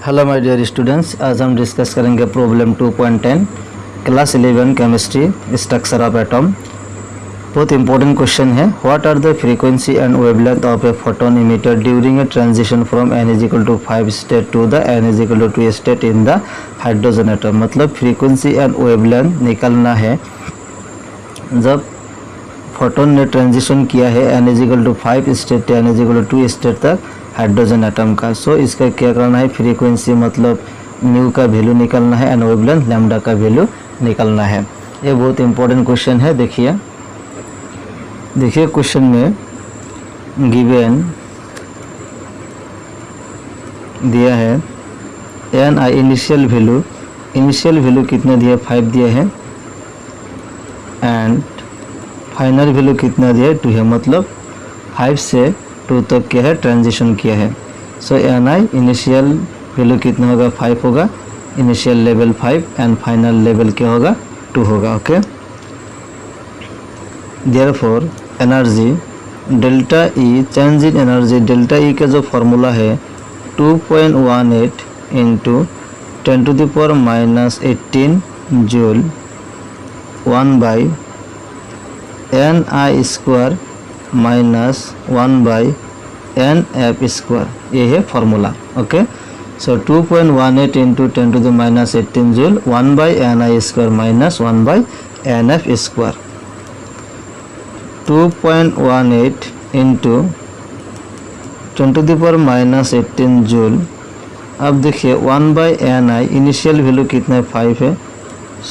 Hello my dear students, आज हम discuss करेंगे problem 2.10 class 11 chemistry structure of atom. बहुत इंपॉर्टेंट क्वेश्चन है। What are the frequency and wavelength of a photon emitted during a transition from n is equal to 5 state to the n is equal to 2 state in the hydrogen atom. मतलब frequency and wavelength निकालना है जब photon ने transition किया है n is equal to 5 state n is equal to 2 state तक hydrogen atom का। सो इसका क्या करना है, फ्रीक्वेंसी मतलब न्यू का वैल्यू निकालना है एंड वेवलेंथ लैम्डा का वैल्यू निकालना है। ये बहुत इंपॉर्टेंट क्वेश्चन है। देखिए क्वेश्चन में गिवन दिया है एन आई इनिशियल वैल्यू कितना दिया, 5 दिया है एंड फाइनल वैल्यू कितना दिया है, 2 है। मतलब 5 से 2 तक क्या है, ट्रांजिशन किया है। सो एन आई इनिशियल वैल्यू कितना होगा, 5 होगा, initial level 5 and final level क्या होगा, 2 होगा। Okay, therefore energy delta E, change in energy delta E का जो फॉर्मूला है 2.18 into 10⁻⁻18 joule 1/ni² minus 1/nf square, ये है फॉर्मूला। ओके, सो 2.18 into 10⁻18 joule 1/ni² minus 1/nf square. 2.18 into 10⁻18 joule. अब देखिए 1/ni इनिशियल वैल्यू कितना है, 5 है।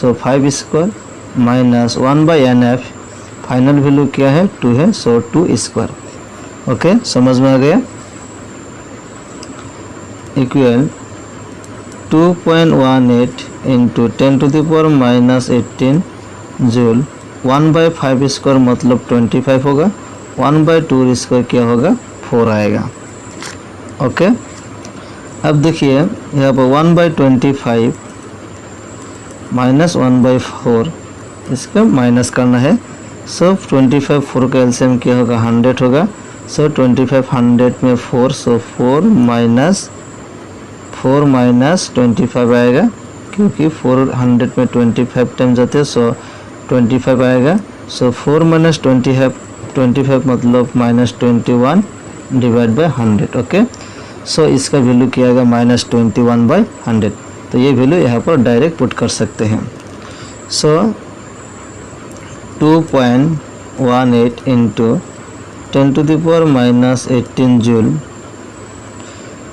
सो 5 square minus 1/nf final value क्या है, 2 है। सो 2 स्क्वायर। ओके, समझ में आ गया। इक्वल 2.18 इंटू 10⁻18 जूल 1/5 स्क्वायर मतलब 25 होगा, 1/2 स्क्वायर क्या होगा, 4 आएगा। ओके, अब देखिए यहाँ पर 1/25 माइनस 1/4 इसका माइनस करना है। सो 25 4 का एलसीएम क्या होगा, 100 होगा। सो 25 100 में 4, सो 4 माइनस 25 आएगा, क्योंकि 400 में 25 टाइम जाते हैं। सो 25 आएगा। सो 4 माइनस 25 मतलब माइनस 21 डिवाइड बाय 100। ओके, सो इसका वैल्यू क्या आएगा, माइनस 21/100। तो ये वैल्यू यहाँ पर डायरेक्ट पुट कर सकते हैं। सो 2.18 इंटू 10⁻18 जूल।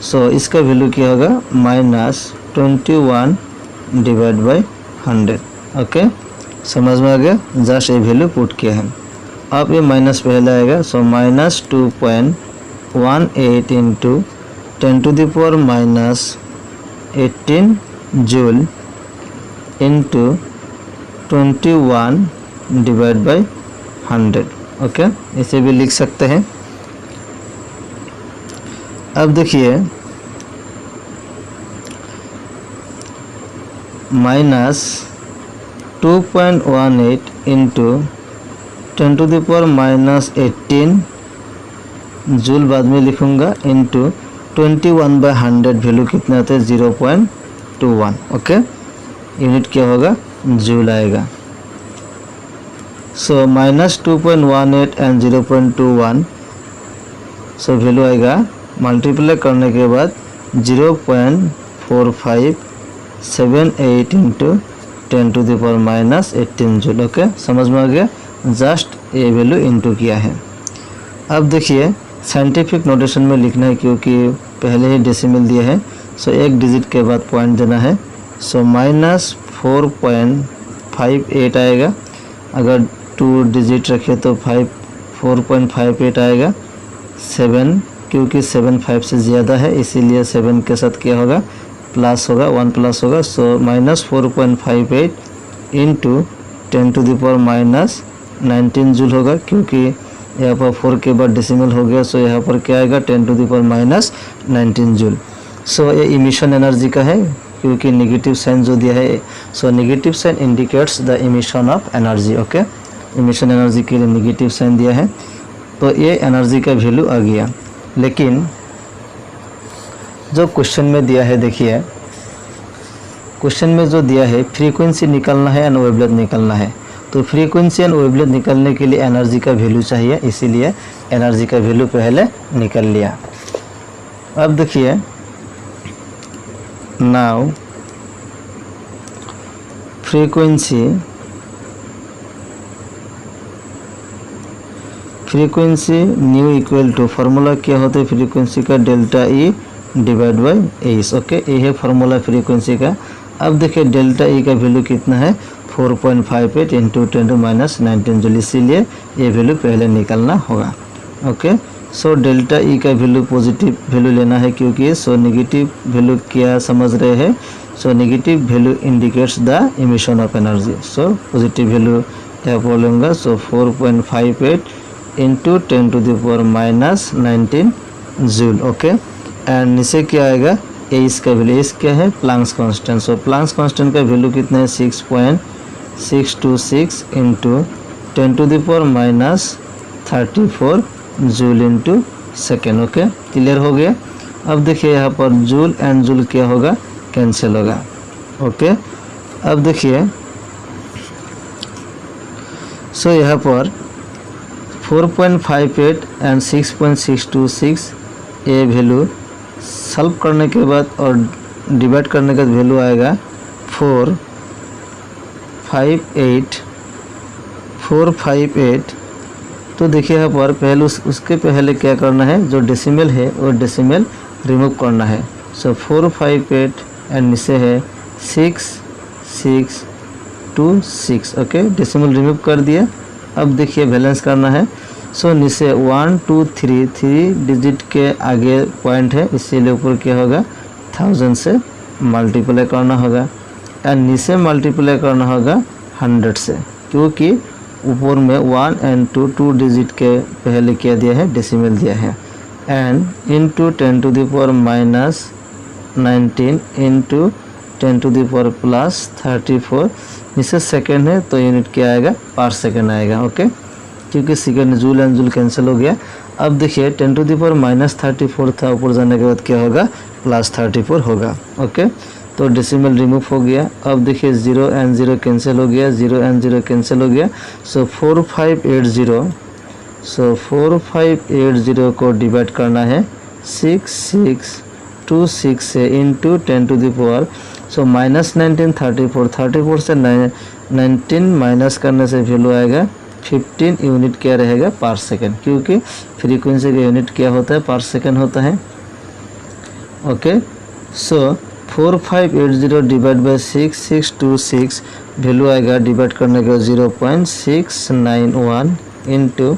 सो इसका वैल्यू क्या होगा, माइनस 21 डिवाइड बाय 100। ओके, समझ में आ गया। जस्ट ये वैल्यू पुट किया है। अब ये माइनस पहले आएगा। So minus 2.18 into 10⁻18 joule into 21 divide by 100। Okay, इसे भी लिख सकते हैं। अब देखिए माइनस 2.18 इंटू 10⁻18 जूल बाद में लिखूंगा इंटू 21/100 वैल्यू कितना होता है, 0.21। ओके, यूनिट क्या होगा, जूल आएगा। So minus 2.18 and 0.21, so value आएगा मल्टीप्लाई करने के बाद 0.4578 इंटू 10⁻18 जूल। ओके, समझ में आ गया। जस्ट ये वैल्यू इंटू किया है। अब देखिए साइंटिफिक नोटेशन में लिखना है, क्योंकि पहले ही डेसिमल दिया है। सो एक डिजिट के बाद पॉइंट देना है। सो माइनस 4.58 आएगा। अगर 2 डिजिट रखे तो 4.58 आएगा। 7, क्योंकि 7 5 से ज़्यादा है, इसीलिए 7 के साथ क्या होगा, प्लस होगा, 1 प्लस होगा। सो माइनस 4.58 इंटू 10⁻19 जूल होगा, क्योंकि यहाँ पर 4 के बाद डेसिमल हो गया। सो यहाँ पर क्या आएगा, 10⁻19 जूल। सो ये इमिशन एनर्जी का है, क्योंकि नेगेटिव साइन जो दिया है। So negative sign indicates the emission of energy. Okay, emission energy के लिए नेगेटिव साइन दिया है। तो ये एनर्जी का वैल्यू आ गया। लेकिन जो क्वेश्चन में दिया है, देखिए क्वेश्चन में जो दिया है फ्रीक्वेंसी निकालना है एंड वेवलेंथ निकालना है। तो फ्रीक्वेंसी एंड वेवलेंथ निकालने के लिए एनर्जी का वैल्यू चाहिए, इसीलिए एनर्जी का वैल्यू पहले निकाल लिया। अब देखिए now frequency nu equal to, formula क्या होता है फ्रीक्वेंसी का, delta E divide by S. Okay, ये है फार्मूला फ्रीक्वेंसी का। अब देखिए डेल्टा ई का वैल्यू कितना है 4.58 इंटू 10⁻19 जूल, इसीलिए ये वैल्यू पहले निकालना होगा। ओके, सो डेल्टा ई का वैल्यू पॉजिटिव वैल्यू लेना है, क्योंकि सो नेगेटिव वैल्यू क्या समझ रहे हैं, so negative value indicates the emission of energy. So positive value यहाँ पर लूँगा, सो 4.58 इंटू 10⁻19 जूल। ओके, एंड नीचे क्या आएगा, एस का वैल्यू, एस क्या है प्लांक्स कांस्टेंट। सो प्लांक्स कांस्टेंट का वैल्यू कितना है 6.626 into 10⁻34 joule into second. Okay, clear हो गया। अब देखिए यहाँ पर जूल एंड जूल क्या होगा, कैंसिल होगा। ओके, अब देखिए सो यहाँ पर 4.58 एंड 6.626 ये वैल्यू सॉल्व करने के बाद और डिवाइड करने के बाद वैल्यू आएगा 458। तो देखिए यहाँ पर पहले उसके पहले क्या करना है, जो डेसिमल है वो डेसिमल रिमूव करना है। सो 458 एंड नीचे है 6626। ओके, डेसिमल रिमूव कर दिया। अब देखिए बैलेंस करना है। सो नीचे 1 2 3 डिजिट के आगे पॉइंट है, इसीलिए ऊपर क्या होगा 1000 से मल्टीप्लाई करना होगा एंड नीचे मल्टीप्लाई करना होगा 100 से, क्योंकि ऊपर में 1 एंड 2 डिजिट के पहले क्या दिया है, डेसिमल दिया है। एंड इंटू 10⁻19 इंटू 10⁻+34, नीचे सेकेंड है तो यूनिट क्या आएगा, पर सेकेंड आएगा। ओके, क्योंकि second joule and joule cancel हो गया। अब देखिए 10⁻34 था, ऊपर जाने के बाद क्या होगा +34 होगा। ओके, तो डेसिमल रिमूव हो गया। अब देखिए 0 एंड 0 कैंसिल हो गया, 0 एंड 0 कैंसिल हो गया। सो 4580 को डिवाइड करना है 6626 से इंटू 10⁻, सो -19 34 से 19 माइनस करने से वैल्यू आएगा 15 यूनिट क्या रहेगा, पर सेकेंड, क्योंकि फ्रीक्वेंसी का यूनिट क्या होता है, पर सेकेंड होता है। Okay, so 4580 divide by 6626 value आएगा, डिवाइड करने के बाद 0.691 इंटू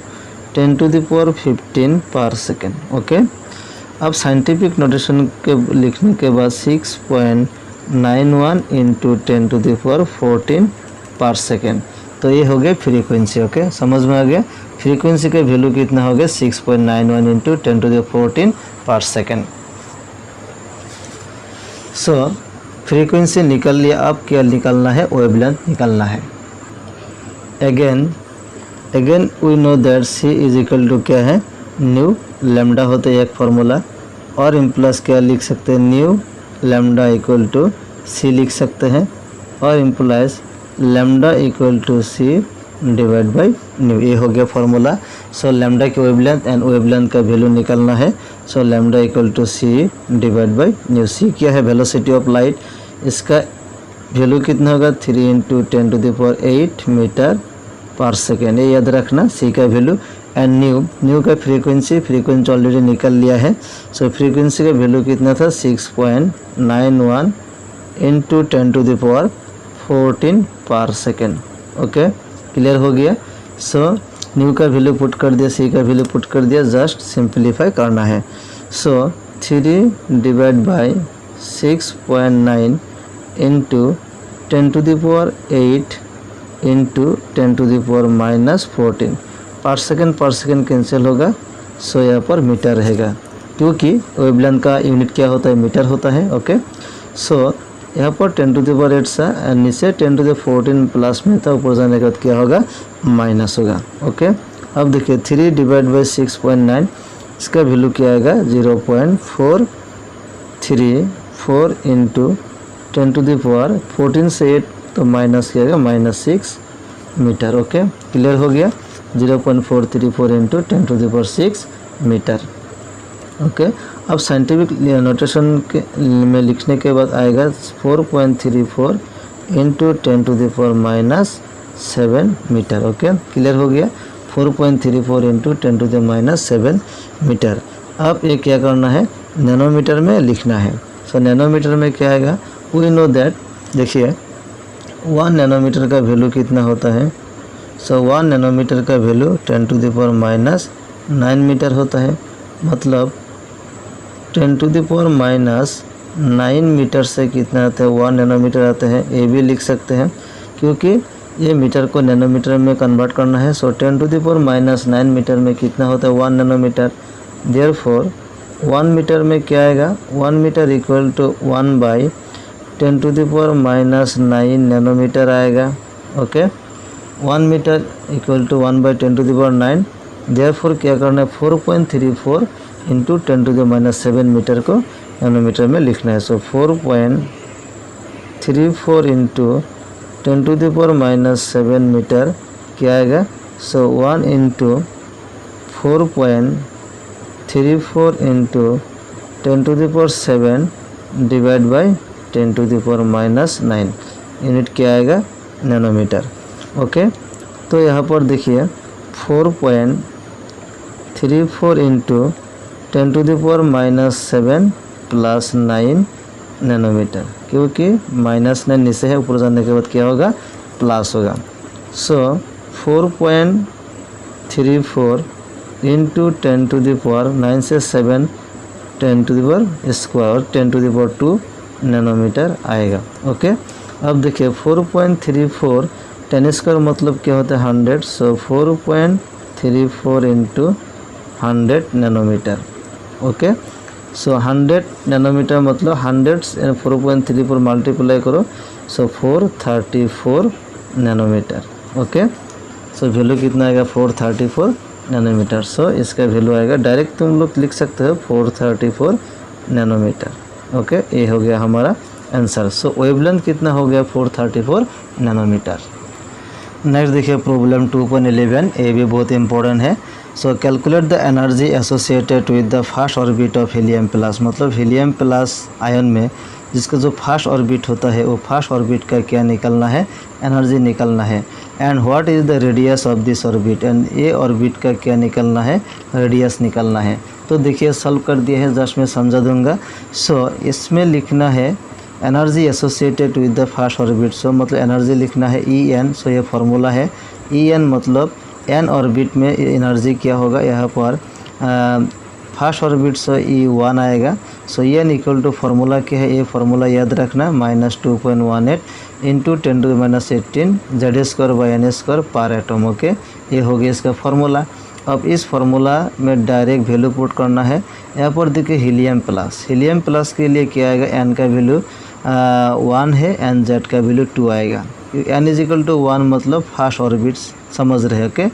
10⁻15 पर सेकेंड। ओके, अब साइंटिफिक नोटेशन के लिखने के बाद 6.91 इंटू 10⁻14 पर सेकेंड, तो ये हो गया फ्रीक्वेंसी। ओके, समझ में आ गया। फ्रीक्वेंसी का वैल्यू कितना हो गया 6.91 इंटू 10⁻14 पर सेकेंड। सो फ्रीक्वेंसी निकल लिया। अब क्या निकालना है, वेवलेंथ निकालना है। Again we know that c is equal to क्या है, न्यू लैम्डा होता है एक फार्मूला, और इन प्लस क्या लिख सकते हैं, nu lambda equal to C लिख सकते हैं, और implies lambda equal to C divide by nu, ये हो गया फार्मूला। सो लैम्डा की वेवलेंथ एंड वेवलेंथ का वैल्यू निकालना है। So lambda equal to C divide by nu. C क्या है, वेलोसिटी ऑफ लाइट, इसका वैल्यू कितना होगा 3 इंटू 10⁸ मीटर पर सेकेंड, ये याद रखना सी का वैल्यू। एंड न्यू का फ्रीक्वेंसी ऑलरेडी निकल लिया है। सो फ्रीक्वेंसी का वैल्यू कितना था 6.91 इंटू 10⁻14 पर सेकेंड। ओके, क्लियर हो गया। सो न्यू का वैल्यू पुट कर दिया, सी का वैल्यू पुट कर दिया, जस्ट सिंप्लीफाई करना है। सो 3 डिवाइड बाई 6.9 इंटू 10⁸ इंटू 10⁻−14 पर सेकेंड कैंसिल होगा। सो यहाँ पर मीटर रहेगा, क्योंकि वेवलेंथ का यूनिट क्या होता है, मीटर होता है। ओके, सो यहाँ पर 10⁸ सा एंड नीचे 10⁻14 प्लस में था, ऊपर जाने के बाद क्या होगा, माइनस होगा। ओके, अब देखिए 3 डिवाइड बाई 6.9, इसका वैल्यू क्या आएगा 0.4 4 इंटू 10⁻14 से 8 तो माइनस क्या आएगा -6 मीटर। ओके, क्लियर हो गया। 0.434 इंटू 10⁻6 मीटर। ओके, अब साइंटिफिक नोटेशन के में लिखने के बाद आएगा 4.34 इंटू 10⁻⁻7 मीटर। ओके, क्लियर हो गया। 4.34 इंटू 10⁻⁻7 मीटर। अब ये क्या करना है, नैनोमीटर में लिखना है। सो नैनोमीटर में क्या आएगा, वी नो दैट, देखिए 1 नैनोमीटर का वैल्यू कितना होता है। सो 1 नैनोमीटर का वैल्यू 10⁻⁹ मीटर होता है। मतलब 10⁻⁹ मीटर से कितना आता है, 1 नैनोमीटर आता है। ये भी लिख सकते हैं क्योंकि ये मीटर को नैनोमीटर में कन्वर्ट करना है। सो 10⁻⁹ मीटर में कितना होता है, 1 नैनोमीटर। देयरफॉर 1 मीटर में क्या आएगा, 1 मीटर इक्वल टू 1/10⁻⁹ नैनोमीटर आएगा। Okay, 1 metre equal to 1/10⁹। Therefore क्या करना है, 4.34 इंटू 10⁻⁷ मीटर को नैनोमीटर में लिखना है। सो 4.34 इंटू 10⁻⁷ मीटर क्या आएगा। सो 1 into 4.34 into 10⁻⁷ divide by 10⁻⁹ unit क्या आएगा, नैनोमीटर। ओके, तो यहाँ पर देखिए 4.34 इंटू 10⁻⁷ प्लस 9 नैनोमीटर, क्योंकि -9 नीचे है, ऊपर जाने के बाद क्या होगा, प्लस होगा। सो 4.34 इंटू 10⁻⁹ से 7 10⁻² 10⁻² नैनोमीटर आएगा। ओके, अब देखिए 4.34 10² मतलब क्या होता है, 100। सो 4.34 इंटू 100 नैनोमीटर। ओके, सो 100 नैनोमीटर मतलब 100 4.34 मल्टीप्लाई करो, सो 434 नैनोमीटर। ओके, सो वैल्यू कितना आएगा, 434 नैनोमीटर। सो इसका वैल्यू आएगा, डायरेक्ट तुम लोग लिख सकते हो 434 नैनोमीटर। ओके, ये हो गया हमारा आंसर। सो वेवलेंथ कितना हो गया, 434 नैनोमीटर। नेक्स्ट देखिए प्रॉब्लम 2.11, ये भी बहुत इंपॉर्टेंट है। सो calculate the energy associated with the first orbit of helium plus. मतलब हीलियम प्लस आयन में जिसका जो फर्स्ट ऑर्बिट होता है, वो फर्स्ट ऑर्बिट का क्या निकलना है, एनर्जी निकलना है। And what is the radius of this orbit, and ये ऑर्बिट का क्या निकलना है, रेडियस निकलना है। तो देखिए सॉल्व कर दिया है, जस्ट मैं समझा दूंगा। सो इसमें लिखना है energy associated with the first orbit. So मतलब एनर्जी लिखना है En। सो ये फार्मूला है En, मतलब n ऑर्बिट में एनर्जी क्या होगा, यहाँ पर फर्स्ट ऑर्बिट सो E1 आएगा। सो En इक्वल टू फार्मूला क्या है, ये फार्मूला याद रखना, -2.18 इंटू 10⁻⁸ Z² पर एटम। ओके, ये हो गया इसका फार्मूला। अब इस फार्मूला में डायरेक्ट वैल्यू पुट करना है। यहाँ पर देखिए हीलियम प्लस के लिए क्या आएगा, n का वैल्यू 1 है एंड Z का वैल्यू 2 आएगा। n इजिकल टू 1 मतलब फर्स्ट ऑर्बिट, समझ रहे हैं। ओके,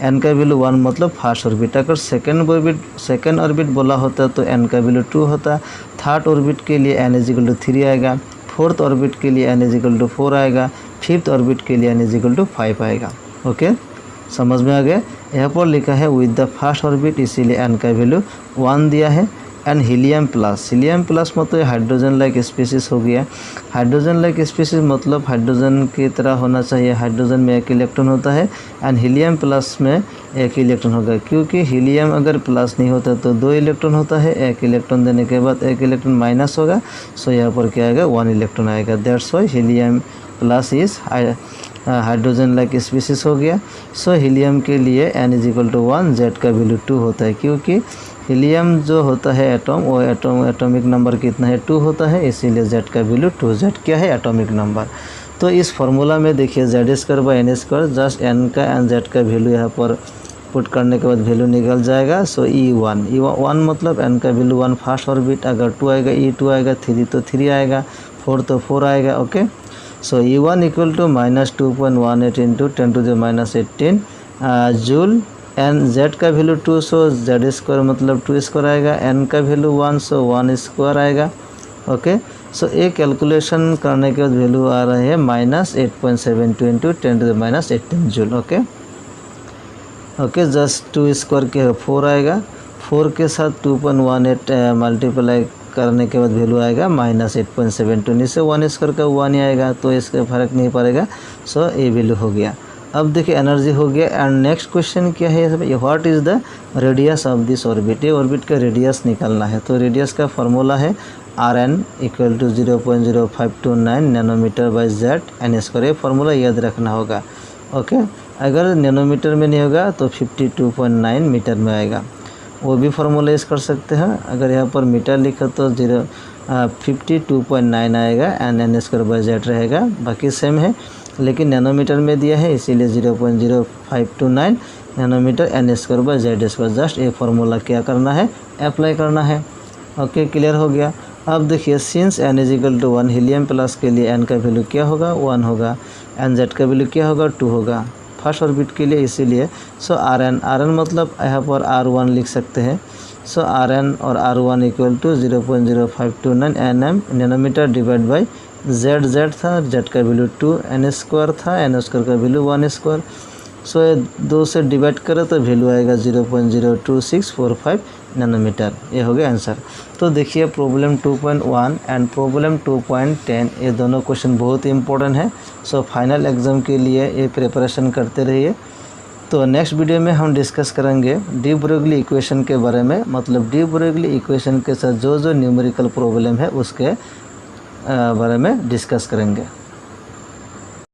n का वैल्यू 1 मतलब फर्स्ट ऑर्बिट। अगर सेकेंड ऑर्बिट बोला होता तो n का वैल्यू 2 होता। थर्ड ऑर्बिट के लिए n इजिकल टू 3 आएगा। फोर्थ ऑर्बिट के लिए n इजिकल टू 4 आएगा। फिफ्थ ऑर्बिट के लिए n इजिकल टू 5 आएगा। ओके, समझ में आ गया। यहाँ पर लिखा है विद द फर्स्ट ऑर्बिट, इसीलिए n का वैल्यू 1 दिया है। एंड हीलियम प्लस मतलब हाइड्रोजन लाइक स्पीसीज हो गया। हाइड्रोजन लाइक स्पीसीज मतलब हाइड्रोजन की तरह होना चाहिए। हाइड्रोजन में 1 इलेक्ट्रॉन होता है एंड हीलियम प्लस में 1 इलेक्ट्रॉन होगा, क्योंकि हीलियम अगर प्लस नहीं होता तो 2 इलेक्ट्रॉन होता है। 1 इलेक्ट्रॉन देने के बाद 1 इलेक्ट्रॉन माइनस होगा। सो यहाँ पर क्या आएगा, 1 इलेक्ट्रॉन आएगा। That's why helium plus is hydrogen like species हो गया। सो हीलियम के लिए n इजिकल टू 1, Z का वैल्यू 2 होता है, क्योंकि हीलियम जो होता है एटम, वो एटॉमिक नंबर कितना है, 2 होता है, इसीलिए Z का वैल्यू 2। Z क्या है, एटॉमिक नंबर। तो इस फार्मूला में देखिए Z² जस्ट n का एंड Z का वैल्यू यहाँ पर पुट करने के बाद वैल्यू निकल जाएगा। सो E1 मतलब n का वैल्यू 1 फर्स्ट ऑर्बिट, अगर 2 आएगा E2 आएगा, 3 तो 3 आएगा, 4 तो 4 आएगा। Okay, so E1 equal to -2.18 into 10⁻18 joule. N Z का वैल्यू 2, सो Z² मतलब 2² आएगा। n का वैल्यू 1, सो 1² आएगा। ओके। सो ये कैलकुलेशन करने के बाद वैल्यू आ रही है -8.72 into 10⁻18 joule. Okay okay, just 2 square के 4 आएगा, 4 के साथ 2.18 मल्टीप्लाई करने के बाद वैल्यू आएगा -8.72, नीचे 1 स्क्वायर का 1 ही आएगा, तो इसका फ़र्क नहीं पड़ेगा। सो ये वैल्यू हो गया। अब देखिए एनर्जी हो गया। एंड नेक्स्ट क्वेश्चन क्या है, what is the radius of this orbit. ये ऑर्बिट का रेडियस निकालना है। तो रेडियस का फॉर्मूला है Rn = 0.0529 nanometre by Z N square. ये फार्मूला याद रखना होगा। ओके, अगर नैनोमीटर में नहीं होगा तो 52.9 मीटर में आएगा, वो भी फार्मूला यूज़ कर सकते हैं। अगर यहाँ पर मीटर लिखा तो 52.9 आएगा and N square by Z रहेगा, बाकी सेम है, लेकिन नैनोमीटर में दिया है इसीलिए 0.0529 nanometre N square by Z square. Just ये फार्मूला क्या करना है, अप्लाई करना है। ओके, क्लियर हो गया। अब देखिए सिंस n = 1, हीलियम प्लस के लिए n का वैल्यू क्या होगा, 1 होगा, एन जेड का वैल्यू क्या होगा, 2 होगा फर्स्ट ऑर्बिट के लिए, इसीलिए सो Rn मतलब यहाँ पर R1 लिख सकते हैं। सो Rn और R1 = 0.0529 nm nanometre divide by Z था, जेड का वैल्यू 2, एन स्क्वायर था, एन स्क्वायर का वैल्यू 1 स्क्वायर। सो ये 2 से डिवाइड करें तो वैल्यू आएगा 0.02645 नैनोमीटर। ये हो गया आंसर। तो देखिए प्रॉब्लम 2.1 एंड प्रॉब्लम 2.10 ये दोनों क्वेश्चन बहुत इंपॉर्टेंट है। सो फाइनल एग्ज़ाम के लिए ये प्रिपरेशन करते रहिए। तो नेक्स्ट वीडियो में हम डिस्कस करेंगे डी ब्रोगली इक्वेशन के बारे में, मतलब डी ब्रोगली इक्वेशन के साथ जो न्यूमेरिकल प्रॉब्लम है उसके बारे में डिस्कस करेंगे।